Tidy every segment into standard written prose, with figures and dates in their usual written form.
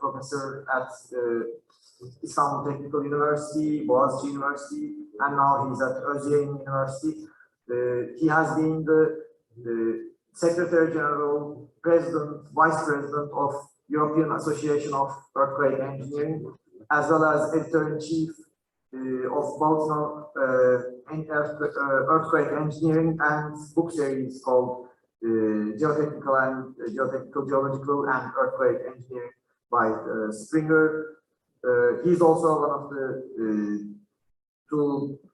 professor at Istanbul Technical University, Boğaziçi University, and now he's at Özyeğin University. He has been the Secretary General, President, Vice President of European Association of Earthquake Engineering, as well as Editor-in-Chief of both Earthquake Engineering and book series called Geotechnical, Geological and Earthquake Engineering by Springer. He's also one of the two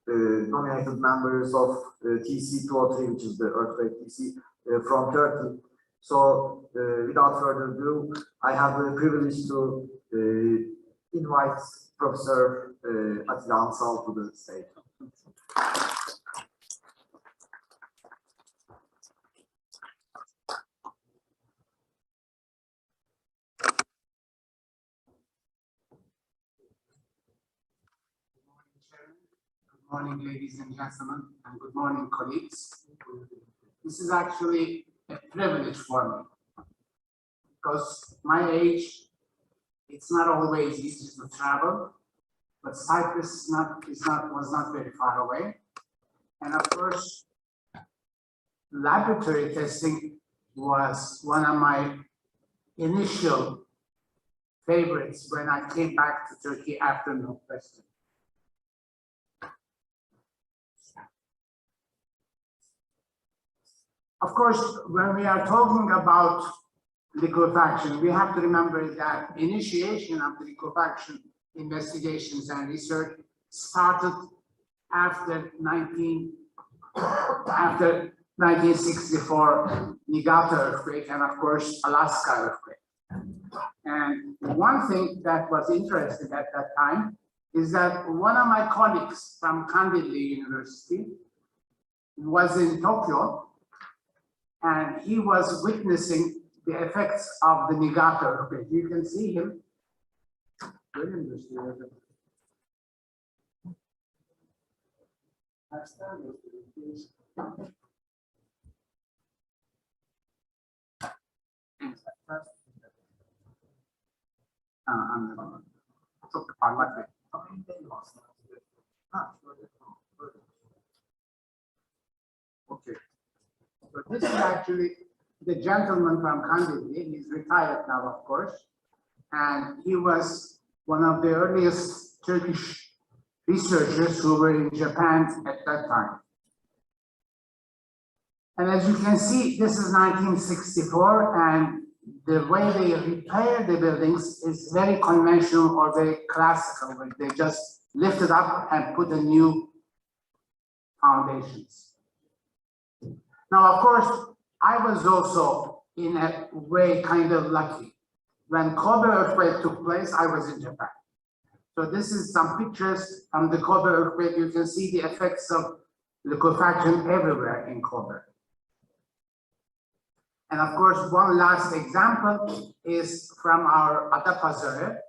nominated members of TC101, which is the earthquake TC from Turkey. So without further ado, I have the privilege to invite Professor Atilla Ansal to the stage. Good morning, ladies and gentlemen, and good morning, colleagues. This is actually a privilege for me because my age, it's not always easy to travel, but Cyprus was not very far away. And of course, laboratory testing was one of my initial favorites when I came back to Turkey after Northwestern. Of course, when we are talking about liquefaction, we have to remember that initiation of the liquefaction investigations and research started after 1964 Niigata earthquake and of course Alaska earthquake. And one thing that was interesting at that time is that one of my colleagues from Kandilli University was in Tokyo, and he was witnessing the effects of the Niigata earthquake. You can see him. Okay. So this is actually the gentleman from Kandilli. He's retired now, of course, and he was one of the earliest Turkish researchers who were in Japan at that time. And as you can see, this is 1964, and the way they repair the buildings is very conventional or very classical, where they just lift it up and put a new foundations. Now, of course, I was also in a way kind of lucky. When Kobe earthquake took place, I was in Japan. So this is some pictures from the Kobe earthquake. You can see the effects of liquefaction everywhere in Kobe. And of course, one last example is from our Adapazarı.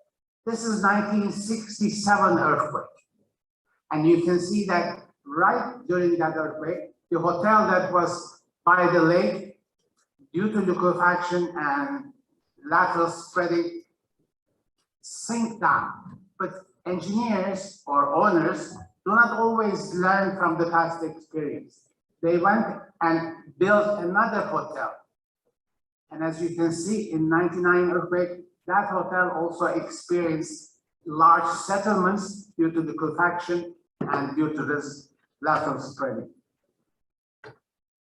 This is 1967 earthquake. And you can see that right during that earthquake, the hotel that was by the lake, due to liquefaction and lateral spreading, sink down. But engineers or owners do not always learn from the past experience. They went and built another hotel. And as you can see, in 99 earthquake, that hotel also experienced large settlements due to liquefaction and due to this lateral spreading.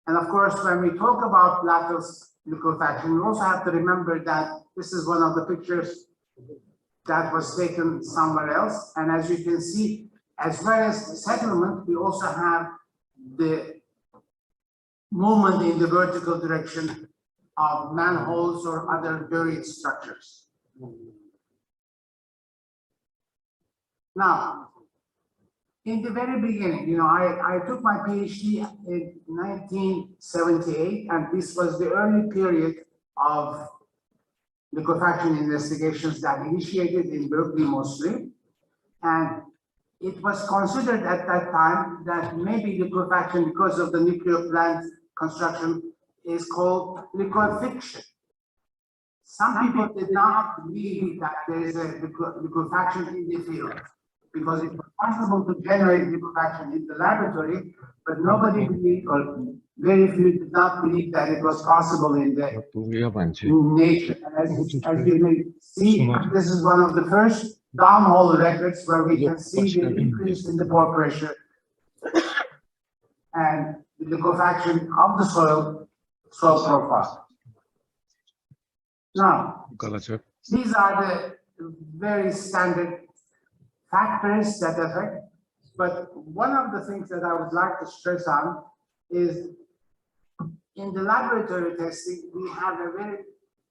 And of course, when we talk about lateral liquefaction, we also have to remember that this is one of the pictures that was taken somewhere else. And as you can see, as well as the settlement, we also have the movement in the vertical direction of manholes or other buried structures. Now, in the very beginning, you know, I took my PhD in 1978, and this was the early period of liquefaction investigations that initiated in Berkeley mostly. And it was considered at that time that maybe liquefaction, because of the nuclear plant construction, is called liquefaction. some people did not believe that there is a liquefaction in the field, because it was possible to generate liquefaction in the laboratory, but nobody believed, or very few did not believe that it was possible in the nature. And as you may see, this is one of the first downhole records where we can see the increase in the pore pressure and the liquefaction of the soil profile. Now, these are the very standard factors that affect, but one of the things that I would like to stress on is in the laboratory testing, we have a very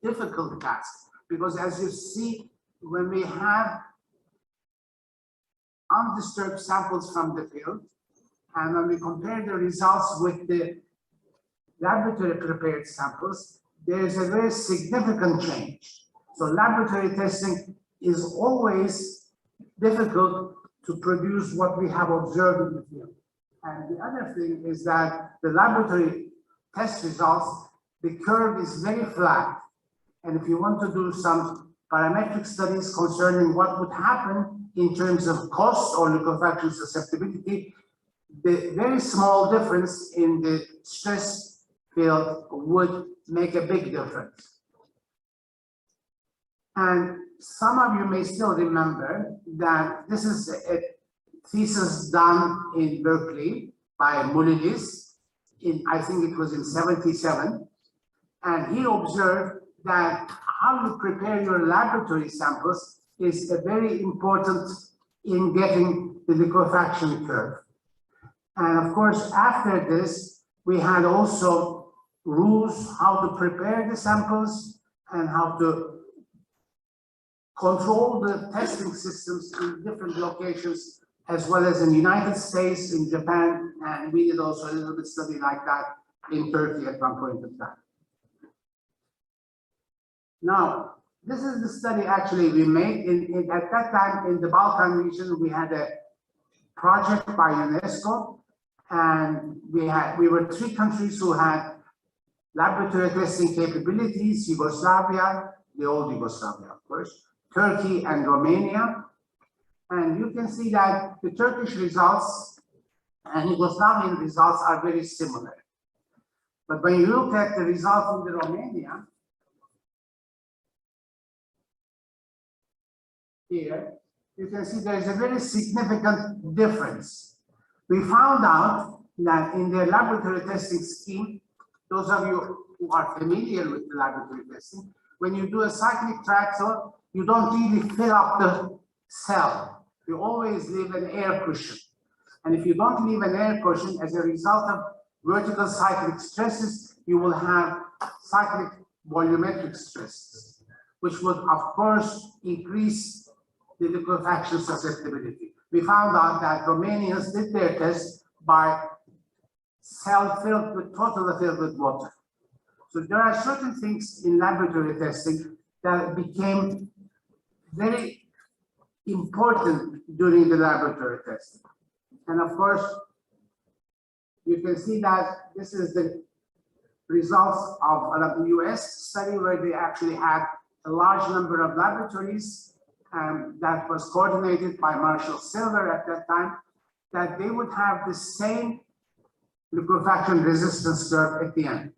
difficult task, because as you see, when we have undisturbed samples from the field, and when we compare the results with the laboratory prepared samples, there is a very significant change. So laboratory testing is always difficult to produce what we have observed in the field. And the other thing is that the laboratory test results, the curve is very flat. And if you want to do some parametric studies concerning what would happen in terms of cost or liquefaction susceptibility, the very small difference in the stress field would make a big difference. And some of you may still remember that this is a thesis done in Berkeley by Mulilis in, I think it was in '77. And he observed that how you prepare your laboratory samples is very important in getting the liquefaction curve. And of course, after this, we had also rules how to prepare the samples and how to control the testing systems in different locations, as well as in the United States, in Japan, and we did also a little bit study like that in Turkey at one point in time. Now, this is the study actually we made. At that time in the Balkan region, we had a project by UNESCO, and we were 3 countries who had laboratory testing capabilities: Yugoslavia, the old Yugoslavia, of course, Turkey and Romania. And you can see that the Turkish results and Yugoslavian results are very similar. But when you look at the results in the Romania, here, you can see there is a very significant difference. We found out that in the laboratory testing scheme, those of you who are familiar with the laboratory testing, when you do a cyclic tractor, you don't really fill up the cell. You always leave an air cushion. And if you don't leave an air cushion, as a result of vertical cyclic stresses, you will have cyclic volumetric stresses, which would, of course, increase the liquefaction susceptibility. We found out that Romanians did their test by cell filled with, totally filled with water. So there are certain things in laboratory testing that became very important during the laboratory testing. And of course, you can see that this is the results of a US study where they actually had a large number of laboratories that was coordinated by Marshall Silver at that time, that they would have the same liquefaction resistance curve at the end.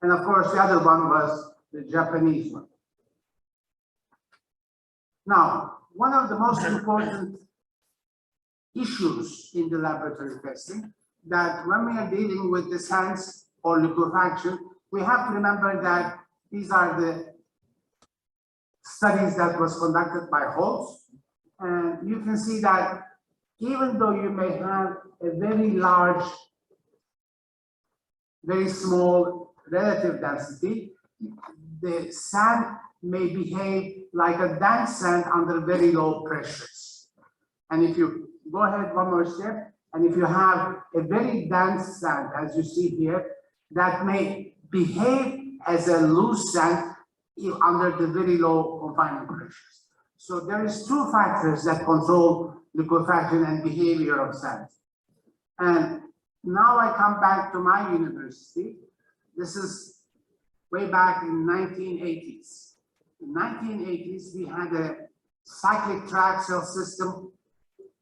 And of course, the other one was the Japanese one. Now, one of the most important issues in the laboratory testing, that when we are dealing with the sands or liquefaction, we have to remember that these are the studies that was conducted by Holtz. And you can see that even though you may have a very large, very small relative density, the sand may behave like a dense sand under very low pressures. And if you go ahead one more step, and if you have a very dense sand, as you see here, that may behave as a loose sand under the very low confinement pressures. So there is 2 factors that control liquefaction and behavior of sand. And now I come back to my university. This is way back in 1980s. In 1980s, we had a cyclic triaxial system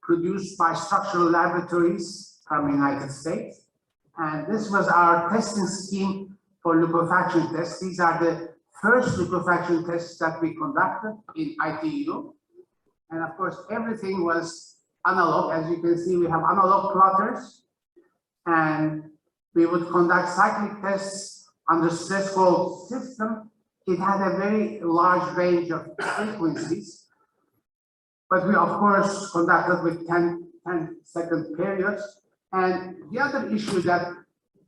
produced by structural laboratories from the United States. And this was our testing scheme for liquefaction tests. These are the first liquefaction tests that we conducted in ITU. And of course, everything was analog. As you can see, we have analog plotters. And we would conduct cyclic tests under stress-cold system. It had a very large range of frequencies. But we, of course, conducted with 10-second periods. And the other issue that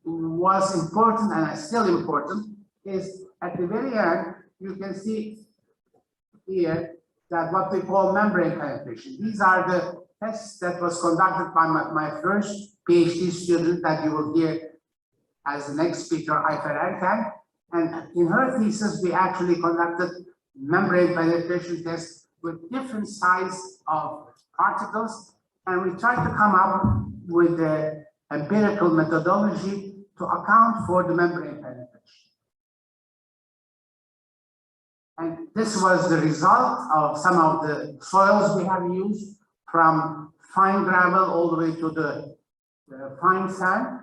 was important and is still important is at the very end, you can see here that what we call membrane penetration. These are the tests that was conducted by my first PhD student that you will hear as the next speaker, Ayfer Erkan. And in her thesis, we actually conducted membrane penetration tests with different size of particles. And we tried to come up with the empirical methodology to account for the membrane penetration. And this was the result of some of the soils we have used, from fine gravel all the way to the fine sand.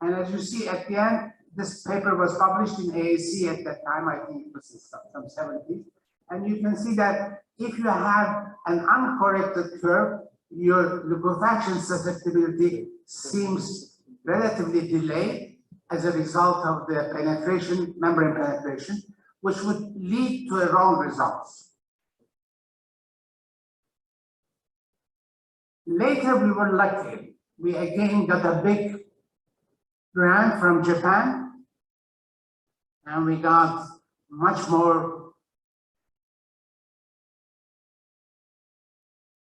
And as you see at the end, this paper was published in AAC at that time, I think it was in some 70s. And you can see that if you have an uncorrected curve, your liquefaction susceptibility seems relatively delayed as a result of the penetration, membrane penetration, which would lead to a wrong results. Later, we were lucky. We again got a big grant from Japan, and we got much more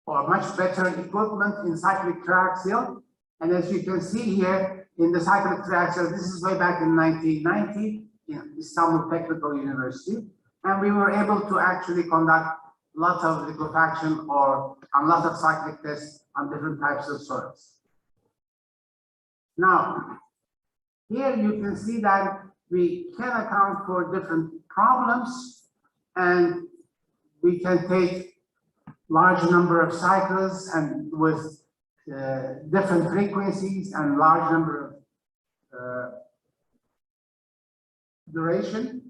or much better equipment in cyclic triaxial. And as you can see here in the cyclic triaxial, this is way back in 1990 in Istanbul Technical University. And we were able to actually conduct a lot of liquefaction or a lot of cyclic tests on different types of soils. Now, here you can see that we can account for different problems, and we can take large number of cycles and with different frequencies and large number of duration.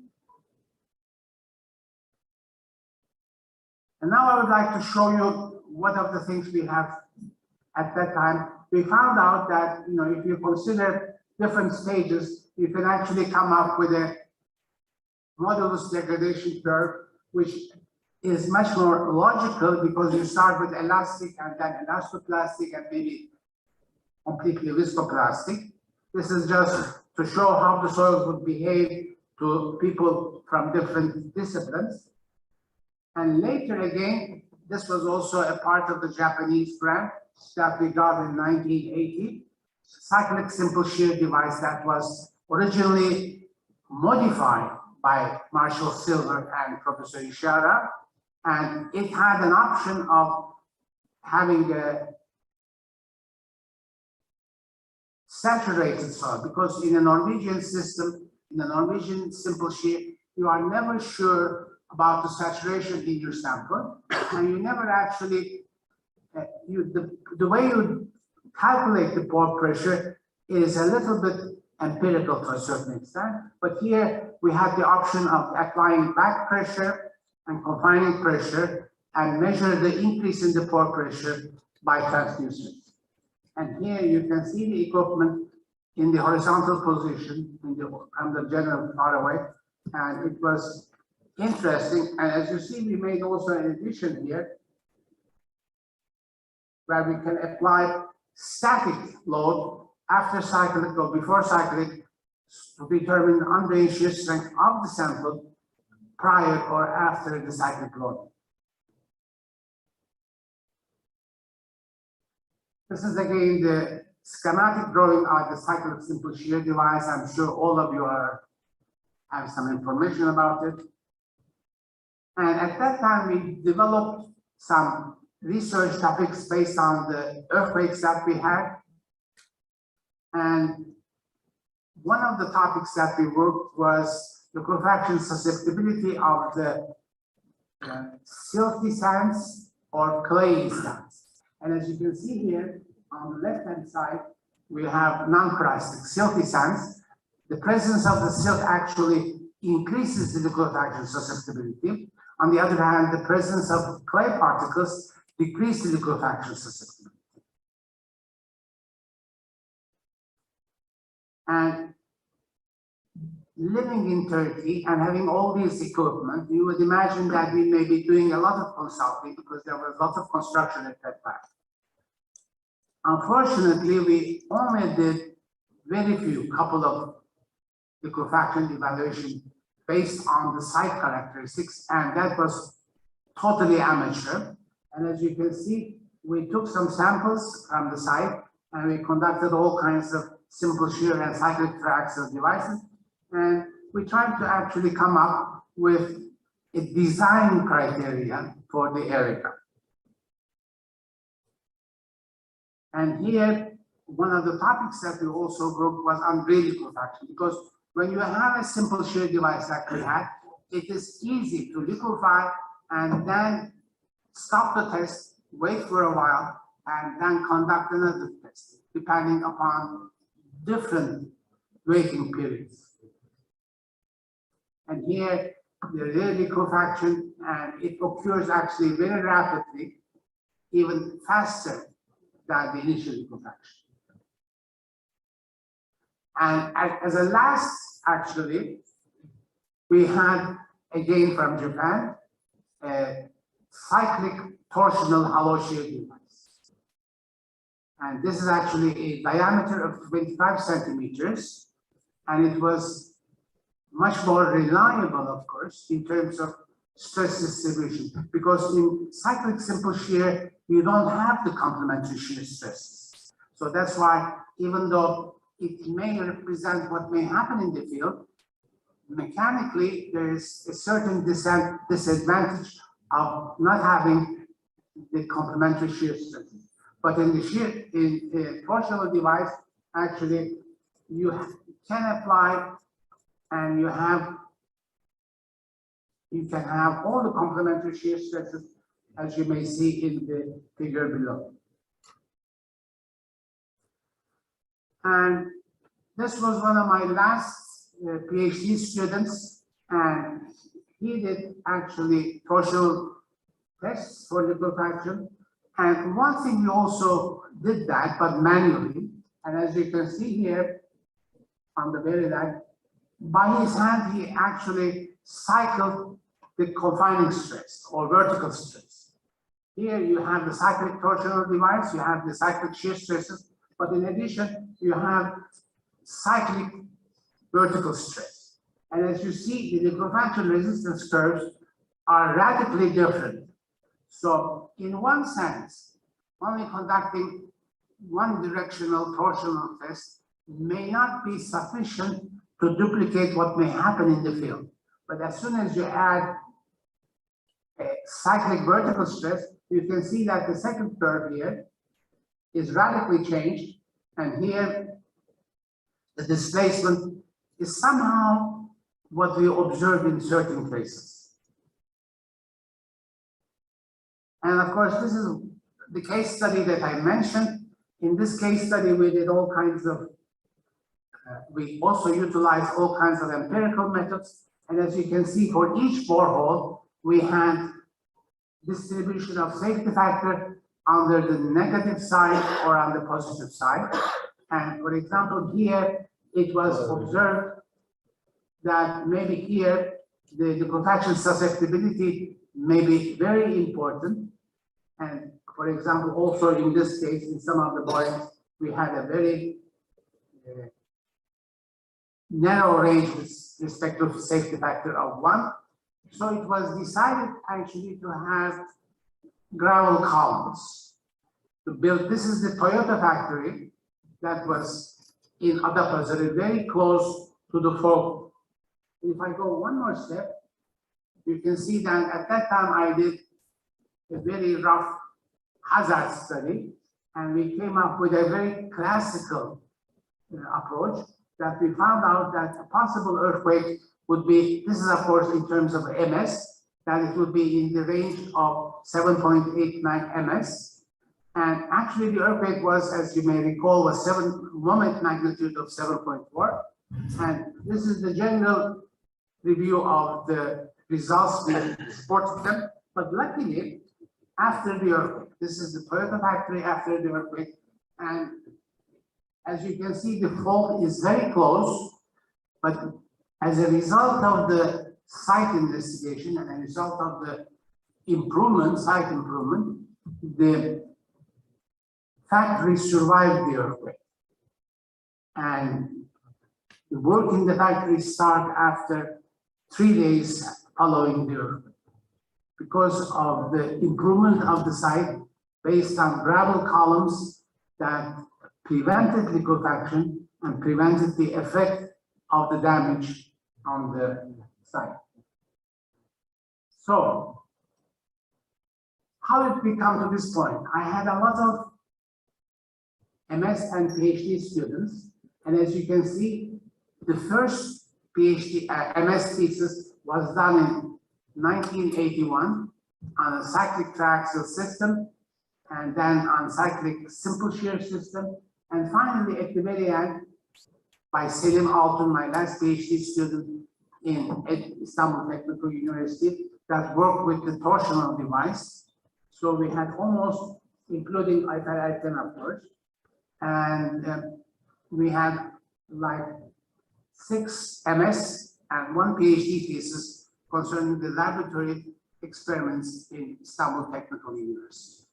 And now I would like to show you what of the things we have at that time. We found out that, you know, if you consider different stages, you can actually come up with a modulus degradation curve, which is much more logical because you start with elastic and then elastoplastic and maybe completely viscoplastic. This is just to show how the soils would behave to people from different disciplines. And later again, this was also a part of the Japanese grant that we got in 1980, cyclic simple shear device that was originally modified by Marshall Silver and Professor Ishara. And it had an option of having a saturated soil, because in a Norwegian system, in the Norwegian simple shear, you are never sure about the saturation in your sample, and you never actually, the way you calculate the pore pressure is a little bit empirical to a certain extent, but here we have the option of applying back pressure and confining pressure and measure the increase in the pore pressure by transducers. And here you can see the equipment in the horizontal position from the general far away, and it was interesting. And as you see, we made also an addition here where we can apply static load after cyclic or before cyclic to determine the undrained shear strength of the sample prior or after the cyclic load. This is again the schematic drawing of the cyclic simple shear device. I'm sure all of you have some information about it. And at that time, we developed some research topics based on the earthquakes that we had And one of the topics that we worked was the liquefaction susceptibility of the silty sands or clay sands. And as you can see here on the left-hand side, we have non-porosity silty sands. The presence of the silt actually increases the liquefaction susceptibility. On the other hand, the presence of clay particles decreases the liquefaction susceptibility. And living in Turkey and having all this equipment, you would imagine that we may be doing a lot of consulting because there was lots of construction at that time. Unfortunately, we only did very few, couple of liquefaction evaluation based on the site characteristics, and that was totally amateur. And as you can see, we took some samples from the site and we conducted all kinds of simple shear and cyclic triaxial devices. And we tried to actually come up with a design criteria for the area. And here, one of the topics that we also grouped was on liquefaction, because when you have a simple shear device like we had, it is easy to liquefy and then stop the test, wait for a while, and then conduct another test, depending upon different waiting periods. And here, the real liquefaction, and it occurs actually very rapidly, even faster than the initial liquefaction. And as a last, actually, we had, again from Japan, a cyclic torsional hollow shear device. And this is actually a diameter of 25 centimeters, and it was much more reliable, of course, in terms of stress distribution, because in cyclic simple shear, you don't have the complementary shear stresses. So that's why, even though it may represent what may happen in the field, mechanically, there is a certain disadvantage of not having the complementary shear stresses. But in the torsional device, actually, you can apply and you can have all the complementary shear stresses, as you may see in the figure below. And this was one of my last PhD students, and he did actually torsional tests for liquefaction. And one thing we also did that, but manually, and as you can see here on the very left, by his hand, he actually cycled the confining stress or vertical stress. Here you have the cyclic torsional device, you have the cyclic shear stresses, but in addition, you have cyclic vertical stress. And as you see, the liquefaction resistance curves are radically different. So in one sense, only conducting one directional torsional test may not be sufficient to duplicate what may happen in the field. But as soon as you add a cyclic vertical stress, you can see that the second curve here is radically changed, and here the displacement is somehow what we observe in certain cases. And of course, this is the case study that I mentioned. In this case study, we did all kinds of we also utilize all kinds of empirical methods. And as you can see, for each borehole, we had distribution of safety factor under the negative side or on the positive side. And for example, here, it was observed that maybe here, the liquefaction susceptibility may be very important. And for example, also in this case, in some of the borings, we had a very narrow range with respect to safety factor of 1. So it was decided actually to have gravel columns to build. This is the Toyota factory that was in Adapazarı, very close to the focal. If I go one more step, you can see that at that time I did a very rough hazard study, and we came up with a very classical approach, that we found out that a possible earthquake would be, this is of course in terms of MS, that it would be in the range of 7.89 MS. And actually the earthquake was, as you may recall, was moment magnitude of 7.4. And this is the general review of the results. We supported them, but luckily, after the earthquake, this is the Toyota factory after the earthquake, and as you can see, the fault is very close, but as a result of the site investigation and a result of the improvement, site improvement, the factory survived the earthquake. And the work in the factory started after 3 days following the earthquake, because of the improvement of the site based on gravel columns that prevented liquefaction and prevented the effect of the damage on the site. So, how did we come to this point? I had a lot of MS and PhD students, and as you can see, the first PhD MS thesis was done in 1981 on a cyclic triaxial system, and then on cyclic simple shear system, and finally at the very end by Selim Altun, my last PhD student at Istanbul Technical University, that worked with the torsional device. So we had almost, including ITER approach, and we had like 6 MS and 1 PhD thesis concerning the laboratory experiments in Istanbul Technical University.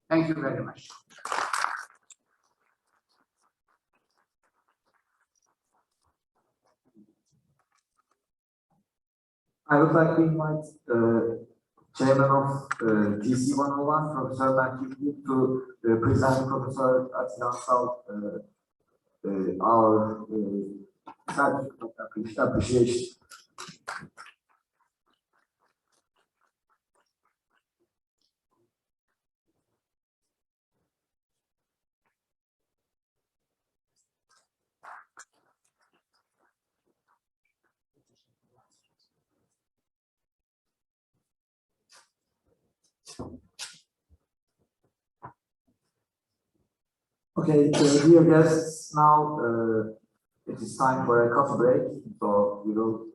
Thank you very much. I would like to invite Chairman of TC101, Professor Mehdi, to present Professor Atilla Ansal our certificate of appreciation. Okay, dear guests, now it is time for a coffee break, so we will